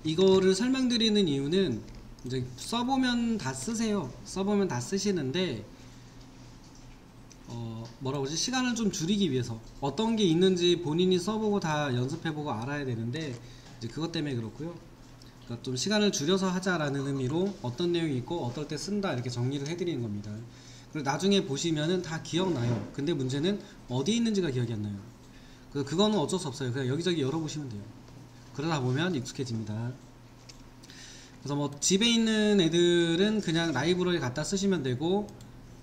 이거를 설명드리는 이유는 이제 써보면 다 쓰세요. 써보면 다 쓰시는데 뭐라고 그러지? 시간을 좀 줄이기 위해서 어떤 게 있는지 본인이 써보고 다 연습해보고 알아야 되는데 이제 그것 때문에 그렇고요. 그러니까 좀 시간을 줄여서 하자라는 의미로 어떤 내용이 있고 어떨 때 쓴다 이렇게 정리를 해드리는 겁니다. 그리고 나중에 보시면은 다 기억나요. 근데 문제는 어디 있는지가 기억이 안 나요. 그거는 어쩔 수 없어요. 그냥 여기저기 열어보시면 돼요. 그러다 보면 익숙해집니다. 그래서 뭐 집에 있는 애들은 그냥 라이브러리 갖다 쓰시면 되고,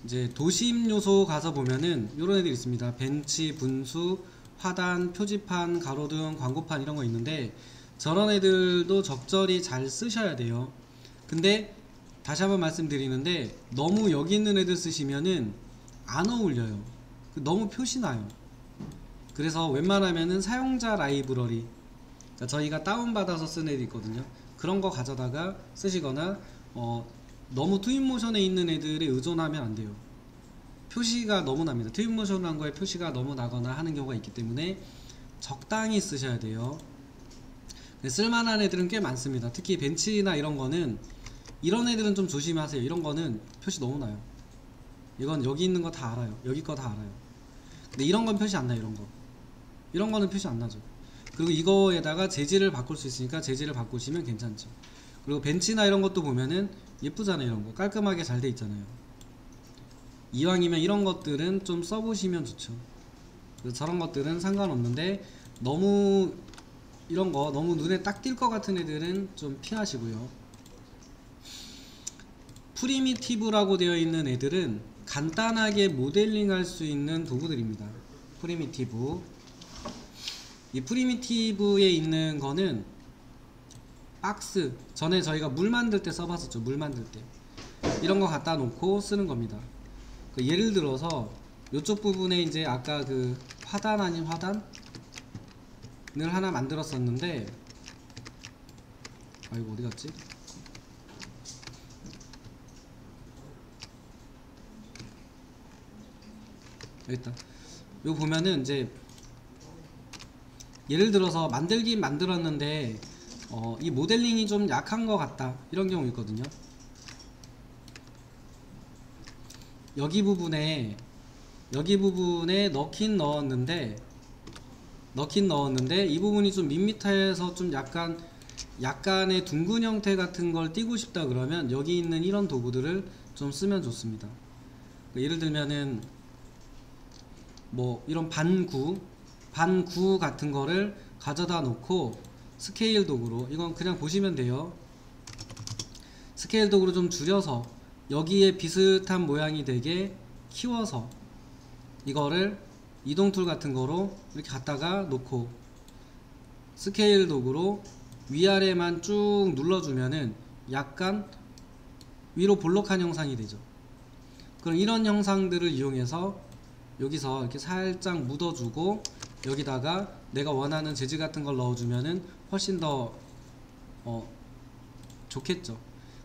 이제 도심 요소 가서 보면은 요런 애들 있습니다. 벤치, 분수, 화단, 표지판, 가로등, 광고판 이런 거 있는데 저런 애들도 적절히 잘 쓰셔야 돼요. 근데 다시 한번 말씀드리는데 너무 여기 있는 애들 쓰시면은 안 어울려요. 너무 표시나요. 그래서 웬만하면은 사용자 라이브러리, 그러니까 저희가 다운받아서 쓴 애들 있거든요. 그런 거 가져다가 쓰시거나 너무 트윈모션에 있는 애들에 의존하면 안 돼요. 표시가 너무 납니다. 트윈모션한 거에 표시가 너무 나거나 하는 경우가 있기 때문에 적당히 쓰셔야 돼요. 쓸만한 애들은 꽤 많습니다. 특히 벤치나 이런 거는, 이런 애들은 좀 조심하세요. 이런 거는 표시 너무 나요. 이건 여기 있는 거 다 알아요. 여기 거 다 알아요. 근데 이런 건 표시 안 나요. 이런 거는 표시 안 나죠. 그리고 이거에다가 재질을 바꿀 수 있으니까 재질을 바꾸시면 괜찮죠. 그리고 벤치나 이런 것도 보면은 예쁘잖아요. 이런 거 깔끔하게 잘 돼 있잖아요. 이왕이면 이런 것들은 좀 써보시면 좋죠. 그래서 저런 것들은 상관없는데 너무 이런 거 너무 눈에 딱 띌 것 같은 애들은 좀 피하시고요. 프리미티브라고 되어 있는 애들은 간단하게 모델링 할 수 있는 도구들입니다. 프리미티브. 이 프리미티브에 있는 거는 박스, 전에 저희가 물 만들 때 써봤었죠. 물 만들 때 이런 거 갖다 놓고 쓰는 겁니다. 예를 들어서 이쪽 부분에 이제 아까 그 화단 아닌 화단을 하나 만들었었는데, 아이고 어디 갔지? 여기 있다. 이거 보면은 이제 예를 들어서 만들긴 만들었는데 이 모델링이 좀 약한 것 같다 이런 경우 있거든요. 여기 부분에 넣긴 넣었는데 이 부분이 좀 밋밋해서 좀 약간의 둥근 형태 같은 걸 띄고 싶다 그러면 여기 있는 이런 도구들을 좀 쓰면 좋습니다. 예를 들면은 뭐 이런 반구 같은 거를 가져다 놓고 스케일 도구로, 이건 그냥 보시면 돼요. 스케일 도구로 좀 줄여서 여기에 비슷한 모양이 되게 키워서 이거를 이동 툴 같은 거로 이렇게 갖다가 놓고 스케일 도구로 위아래만 쭉 눌러주면은 약간 위로 볼록한 형상이 되죠. 그럼 이런 형상들을 이용해서 여기서 이렇게 살짝 묻어주고 여기다가 내가 원하는 재질 같은 걸 넣어주면은 훨씬 더 좋겠죠.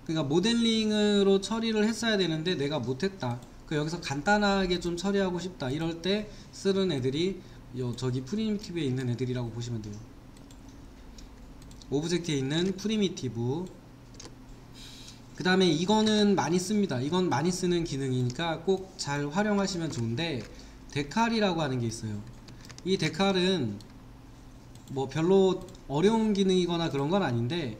그러니까 모델링으로 처리를 했어야 되는데 내가 못했다, 여기서 간단하게 좀 처리하고 싶다, 이럴 때 쓰는 애들이 저기 프리미티브에 있는 애들이라고 보시면 돼요. 오브젝트에 있는 프리미티브. 그 다음에 이거는 많이 씁니다. 이건 많이 쓰는 기능이니까 꼭 잘 활용하시면 좋은데, 데칼이라고 하는 게 있어요. 이 데칼은 뭐 별로 어려운 기능이거나 그런 건 아닌데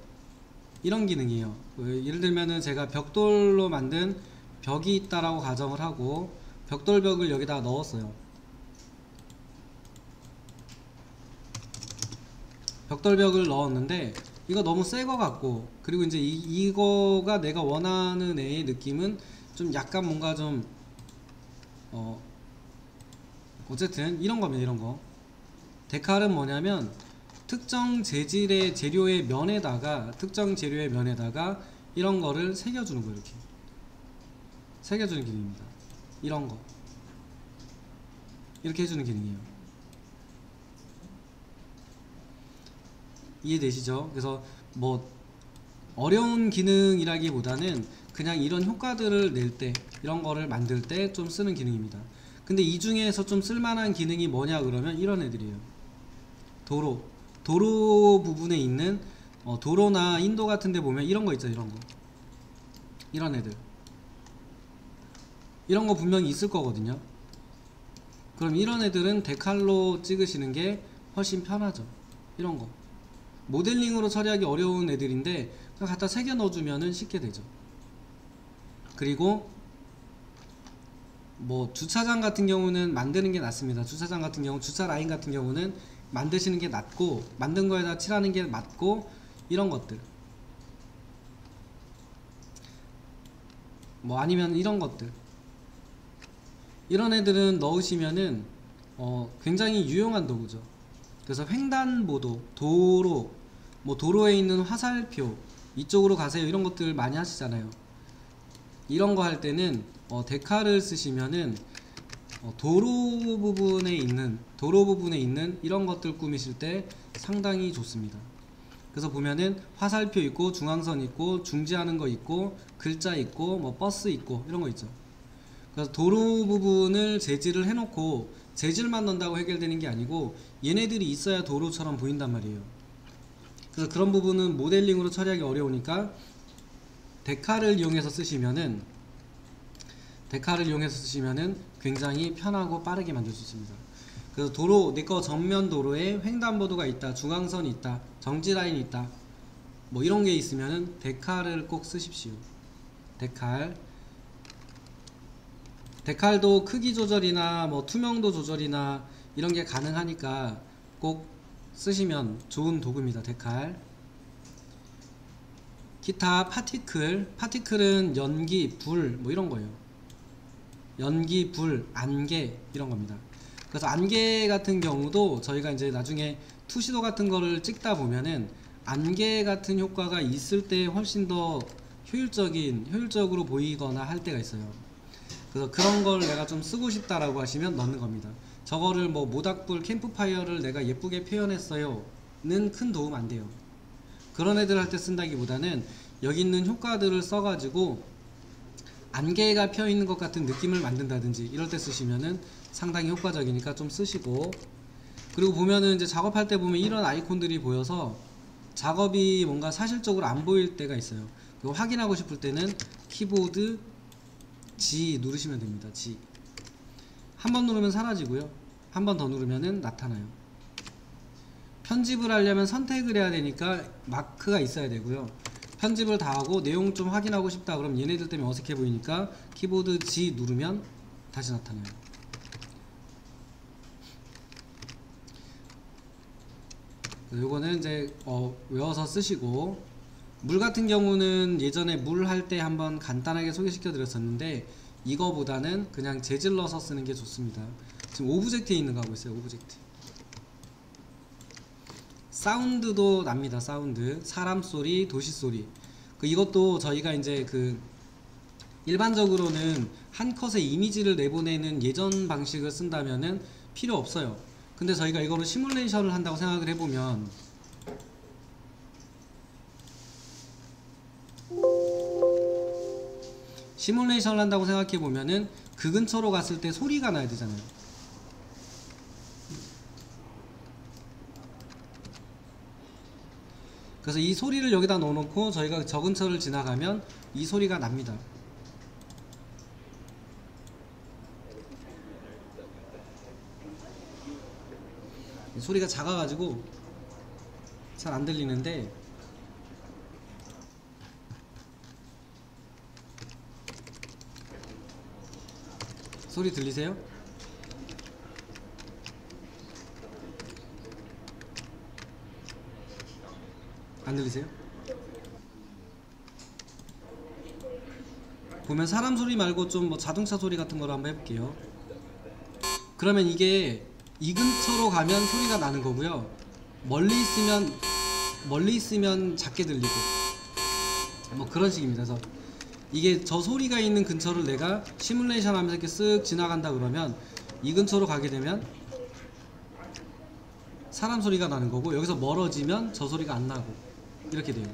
이런 기능이에요. 예를 들면은 제가 벽돌로 만든 벽이 있다라고 가정을 하고 벽돌벽을 여기다 넣었어요. 벽돌벽을 넣었는데 이거 너무 새 거 같고, 그리고 이제 이거가 내가 원하는 애의 느낌은 좀 약간 뭔가 좀 어쨌든 이런 겁니다. 이런 거. 데칼은 뭐냐면 특정 재료의 면에다가 이런 거를 새겨주는 거예요. 이렇게 새겨주는 기능입니다. 이런 거 이렇게 해주는 기능이에요. 이해되시죠? 그래서 뭐 어려운 기능이라기보다는 그냥 이런 효과들을 낼 때, 이런 거를 만들 때 좀 쓰는 기능입니다. 근데 이 중에서 좀 쓸만한 기능이 뭐냐 그러면 이런 애들이에요. 도로 부분에 있는 도로나 인도 같은 데 보면 이런 거 있죠. 이런 거, 이런 애들, 이런 거 분명히 있을 거거든요. 그럼 이런 애들은 데칼로 찍으시는 게 훨씬 편하죠. 이런 거 모델링으로 처리하기 어려운 애들인데 그냥 갖다 새겨 넣어주면은 쉽게 되죠. 그리고 뭐 주차장 같은 경우는 만드는 게 낫습니다. 주차장 같은 경우, 주차 라인 같은 경우는 만드시는 게 낫고, 만든 거에다 칠하는 게 맞고, 이런 것들 뭐 아니면 이런 것들, 이런 애들은 넣으시면은 굉장히 유용한 도구죠. 그래서 횡단보도, 도로, 뭐 도로에 있는 화살표 이쪽으로 가세요 이런 것들 많이 하시잖아요. 이런 거 할 때는 데칼을 쓰시면은 도로 부분에 있는 이런 것들 꾸미실 때 상당히 좋습니다. 그래서 보면은 화살표 있고, 중앙선 있고, 중지하는 거 있고, 글자 있고, 뭐 버스 있고, 이런 거 있죠. 그래서 도로 부분을 재질을 해놓고 재질만 넣는다고 해결되는 게 아니고 얘네들이 있어야 도로처럼 보인단 말이에요. 그래서 그런 부분은 모델링으로 처리하기 어려우니까 데칼을 이용해서 쓰시면은 굉장히 편하고 빠르게 만들 수 있습니다. 그래서 도로, 내거 전면 도로에 횡단보도가 있다, 중앙선이 있다, 정지라인이 있다, 뭐 이런 게 있으면은 데칼을 꼭 쓰십시오. 데칼도 크기 조절이나 뭐 투명도 조절이나 이런 게 가능하니까 꼭 쓰시면 좋은 도구입니다. 데칼. 기타 파티클은 연기, 불 뭐 이런 거예요. 연기, 불, 안개 이런 겁니다. 그래서 안개 같은 경우도 저희가 이제 나중에 투시도 같은 거를 찍다 보면은 안개 같은 효과가 있을 때 훨씬 더 효율적으로 보이거나 할 때가 있어요. 그래서 그런 걸 내가 좀 쓰고 싶다라고 하시면 넣는 겁니다. 저거를 뭐 모닥불, 캠프파이어를 내가 예쁘게 표현했어요 는 큰 도움 안 돼요. 그런 애들 할 때 쓴다기보다는 여기 있는 효과들을 써가지고 안개가 펴있는 것 같은 느낌을 만든다든지 이럴 때 쓰시면은 상당히 효과적이니까 좀 쓰시고, 그리고 보면은 이제 작업할 때 보면 이런 아이콘들이 보여서 작업이 뭔가 사실적으로 안 보일 때가 있어요. 그거 확인하고 싶을 때는 키보드 G 누르시면 됩니다. G 한 번 누르면 사라지고요, 한 번 더 누르면은 나타나요. 편집을 하려면 선택을 해야 되니까 마크가 있어야 되고요. 편집을 다 하고 내용 좀 확인하고 싶다 그럼 얘네들 때문에 어색해 보이니까 키보드 G 누르면 다시 나타나요. 요거는 이제 외워서 쓰시고, 물 같은 경우는 예전에 물 할 때 한번 간단하게 소개시켜 드렸었는데 이거보다는 그냥 재질 넣어서 쓰는 게 좋습니다. 지금 오브젝트에 있는 거 하고 있어요. 오브젝트. 사운드도 납니다. 사운드, 사람 소리, 도시 소리. 이것도 저희가 이제 일반적으로는 한 컷의 이미지를 내보내는 예전 방식을 쓴다면은 필요 없어요. 근데 저희가 이거를 시뮬레이션을 한다고 생각을 해보면 그 근처로 갔을 때 소리가 나야 되잖아요. 그래서 이 소리를 여기다 넣어놓고 저희가 저 근처를 지나가면 이 소리가 납니다. 소리가 작아가지고 잘 안 들리는데 소리 들리세요? 안 들리세요? 보면 사람 소리 말고 좀 뭐 자동차 소리 같은 거로 한번 해볼게요. 그러면 이게 이 근처로 가면 소리가 나는 거고요, 멀리 있으면 작게 들리고 뭐 그런 식입니다. 그래서 이게 저 소리가 있는 근처를 내가 시뮬레이션 하면서 이렇게 쓱 지나간다 그러면 이 근처로 가게 되면 사람 소리가 나는 거고, 여기서 멀어지면 저 소리가 안 나고 이렇게 돼요.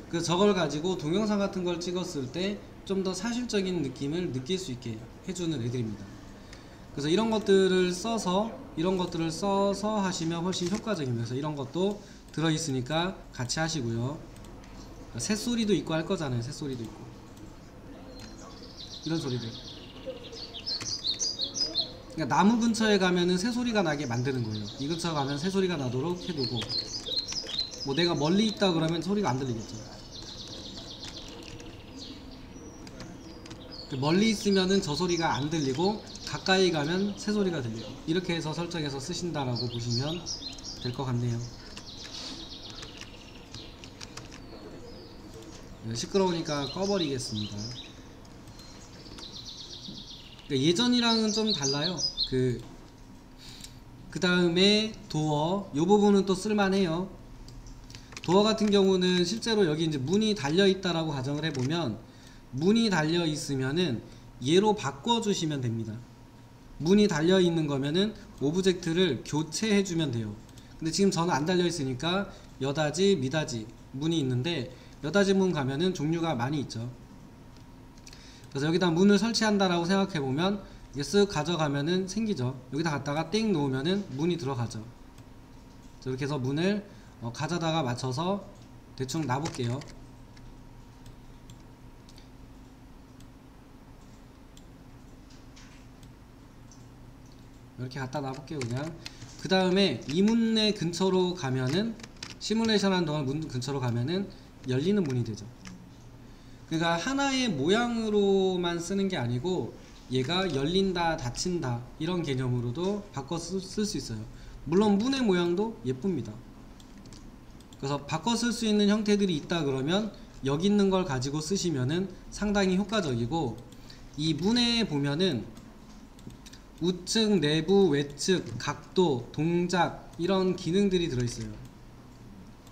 그래서 저걸 가지고 동영상 같은 걸 찍었을 때 좀 더 사실적인 느낌을 느낄 수 있게 해주는 애들입니다. 그래서 이런 것들을 써서 하시면 훨씬 효과적입니다. 그래서 이런 것도 들어있으니까 같이 하시고요. 새소리도 있고 할 거잖아요. 새소리도 있고 이런 소리들. 그러니까 나무 근처에 가면은 새소리가 나게 만드는 거예요. 이 근처에 가면 새소리가 나도록 해두고, 뭐 내가 멀리 있다 그러면 소리가 안 들리겠죠. 멀리 있으면은 저 소리가 안 들리고 가까이 가면 새 소리가 들리고, 이렇게 해서 설정해서 쓰신다라고 보시면 될 것 같네요. 시끄러우니까 꺼버리겠습니다. 그러니까 예전이랑은 좀 달라요. 그 다음에 도어, 요 부분은 또 쓸만해요. 도어 같은 경우는 실제로 여기 이제 문이 달려있다라고 가정을 해보면, 문이 달려있으면은 얘로 바꿔주시면 됩니다. 문이 달려있는 거면은 오브젝트를 교체해주면 돼요. 근데 지금 저는 안 달려있으니까 여다지, 미다지 문이 있는데, 여다지 문 가면은 종류가 많이 있죠. 그래서 여기다 문을 설치한다라고 생각해보면 이게 쓱 가져가면은 생기죠. 여기다 갖다가 띵 놓으면은 문이 들어가죠. 이렇게 해서 문을 가져다가 맞춰서 대충 놔볼게요. 이렇게 갖다 놔볼게요. 그냥 그 다음에 이 문의 근처로 가면은, 시뮬레이션 하는 동안 문 근처로 가면은 열리는 문이 되죠. 그러니까 하나의 모양으로만 쓰는 게 아니고 얘가 열린다, 닫힌다 이런 개념으로도 바꿔 쓸 수 있어요. 물론 문의 모양도 예쁩니다. 그래서 바꿔 쓸 수 있는 형태들이 있다 그러면 여기 있는 걸 가지고 쓰시면은 상당히 효과적이고, 이 문에 보면은 우측, 내부, 외측, 각도, 동작 이런 기능들이 들어있어요.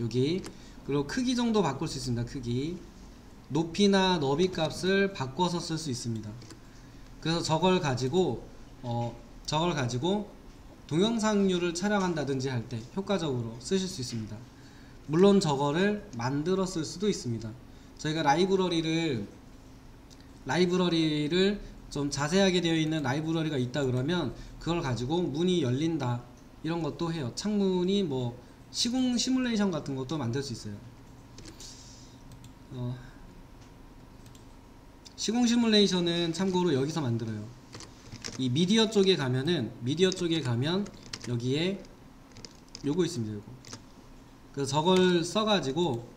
여기. 그리고 크기 정도 바꿀 수 있습니다. 크기, 높이나 너비 값을 바꿔서 쓸 수 있습니다. 그래서 저걸 가지고 동영상류를 촬영한다든지 할 때 효과적으로 쓰실 수 있습니다. 물론 저거를 만들어 쓸 수도 있습니다. 저희가 라이브러리를 좀 자세하게 되어 있는 라이브러리가 있다 그러면 그걸 가지고 문이 열린다 이런 것도 해요. 창문이 뭐 시공 시뮬레이션 같은 것도 만들 수 있어요. 시공 시뮬레이션은 참고로 여기서 만들어요. 이 미디어 쪽에 가면 여기에 요거 있습니다. 요거. 그래서 저걸 써가지고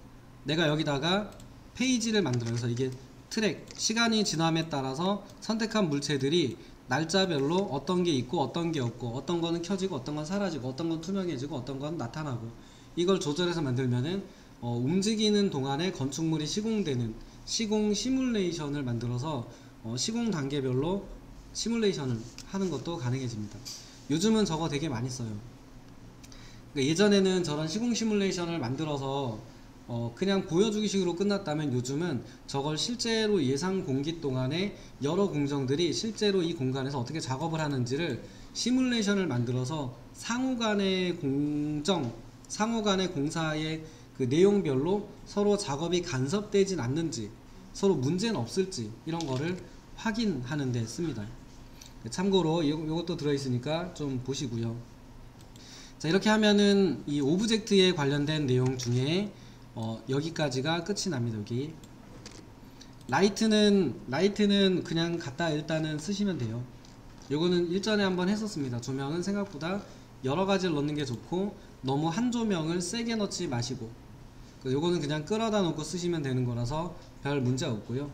내가 여기다가 페이지를 만들어요. 그래서 이게 트랙, 시간이 지남에 따라서 선택한 물체들이 날짜별로 어떤 게 있고 어떤 게 없고, 어떤 거는 켜지고 어떤 건 사라지고 어떤 건 투명해지고 어떤 건 나타나고, 이걸 조절해서 만들면은 움직이는 동안에 건축물이 시공되는 시공 시뮬레이션을 만들어서 시공 단계별로 시뮬레이션을 하는 것도 가능해집니다. 요즘은 저거 되게 많이 써요. 그러니까 예전에는 저런 시공 시뮬레이션을 만들어서 그냥 보여주기 식으로 끝났다면, 요즘은 저걸 실제로 예상 공기 동안에 여러 공정들이 실제로 이 공간에서 어떻게 작업을 하는지를 시뮬레이션을 만들어서 상호간의 공사의 그 내용별로 서로 작업이 간섭되진 않는지, 서로 문제는 없을지 이런 거를 확인하는 데 씁니다. 참고로 이것도 들어있으니까 좀 보시고요. 자, 이렇게 하면은 이 오브젝트에 관련된 내용 중에 여기까지가 끝이 납니다. 여기 라이트는 그냥 갖다 일단은 쓰시면 돼요. 요거는 일전에 한번 했었습니다. 조명은 생각보다 여러 가지를 넣는 게 좋고, 너무 한 조명을 세게 넣지 마시고, 요거는 그냥 끌어다 놓고 쓰시면 되는 거라서 별 문제 없고요.